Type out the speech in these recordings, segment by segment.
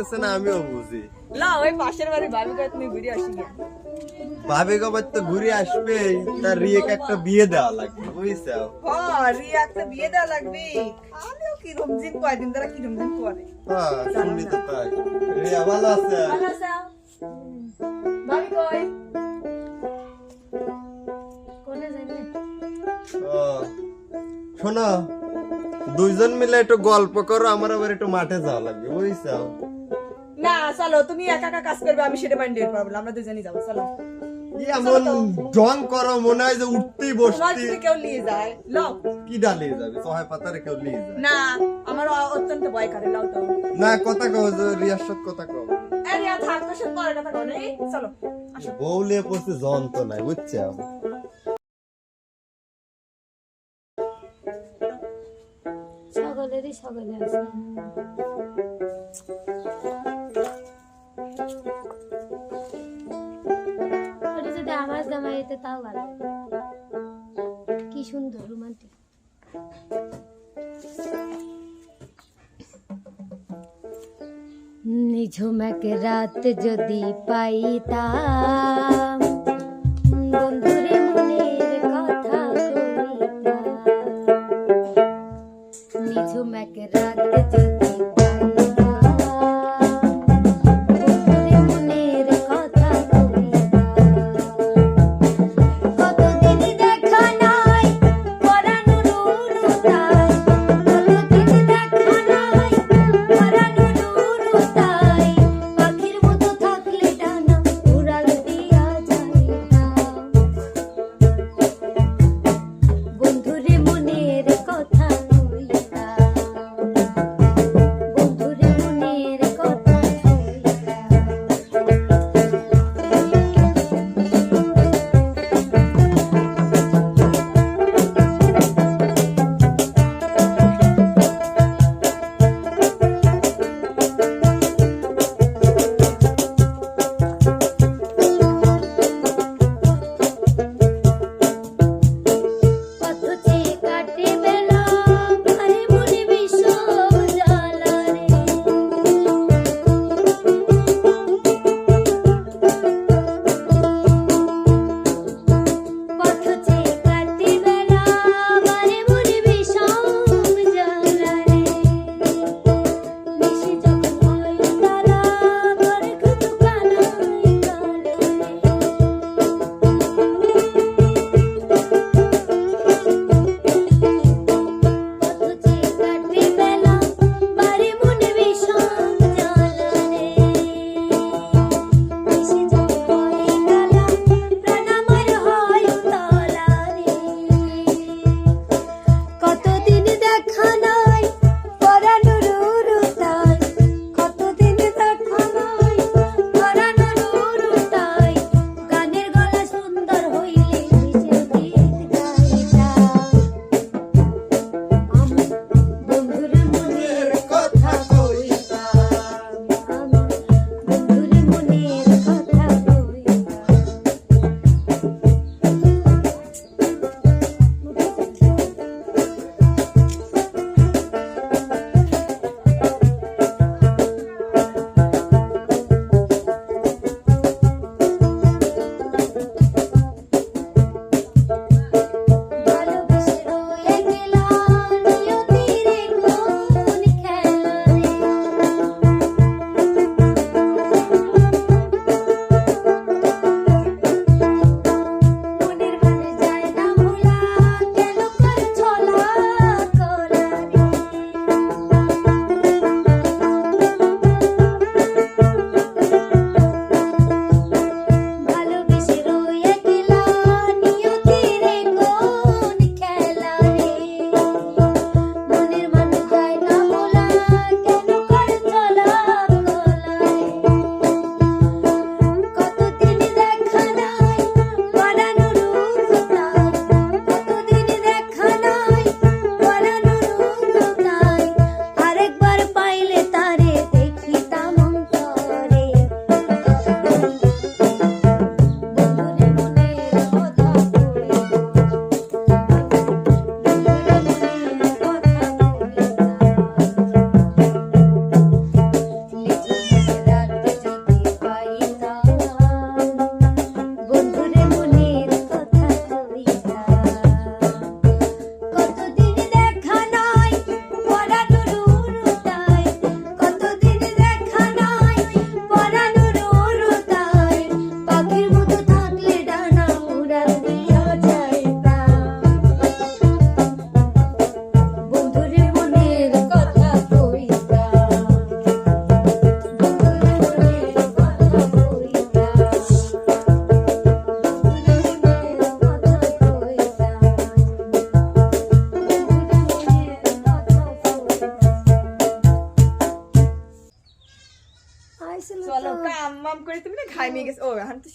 বুঝতেছে না আমিও বুঝি। না ওই পাশের বাড়ি ভাবি কয় তুমি ঘুরে আসি গিয়া। ভাবি কবার তো ঘুরে আসবে, তার রিয়েকে একটা বিয়ে দেওয়া লাগবে বুঝছো? হ্যাঁ রিয়া একটা বিয়ে দেওয়া লাগবে। আমিও কি রমজিন কয়দিন ধরে কি রমজিন করে। হ্যাঁ শুনলি তো তাই। রিয়া ভালো আছে? ভালো আছো? ভাবি কই? কোনে যাইবে? ও শোনো, দুইজন মিলে একটু গল্প করো, আমার আবার একটু মাঠে যাওয়া লাগবে বুঝছো? না চলো তুমি একা একা কাজ করবে, আমি সেটা মাইন্ড দিতে পারবো না, আমরা দুজনেই যাবো চলো। এমন ঢং করো মনে হয় যে উঠতেই তোমার বসতে। যদি কেউ নিয়ে যায় লও। কি ডালিয়ে যাবে? সহায় পাতারে কেউ নিয়ে যায় না আমার অত্যন্ত ভয় করে, লও তো। না। কথা কও যে রিয়ার সাথে কথা কও। আরে আর থাক তো সব পরে কথা কও না, এই চলো আসো। বউলে পড়ছে যন্ত্রণায় বুঝছো? সকলেরই সকলে আছে। ওটা যদি আমার জামাই হইতো তাও ভালো। কি সুন্দর রোমান্টিক। নিঝুম এক রাত যদি পাইতাম, বন্ধুরে মনের কথা কইতাম। নিঝুম এক রাত যদি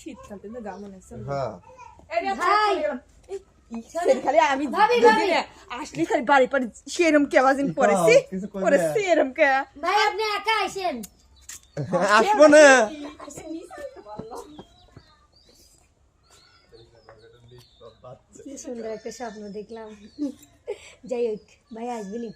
শীতকাল তো গা মনে আছে হ্যাঁ ভাই খালি আমি ভাবি, ভাবি। আসলে খালি বাড়ি বাড়ি সেরম কে বাজিন পড়েছি কিছু কই না। পড়েছি এরম কে ভাই আপনি একা আইছেন আসবো না কি সুন্দর একটা স্বপ্ন দেখলাম যাই হোক ভাই আসবেনি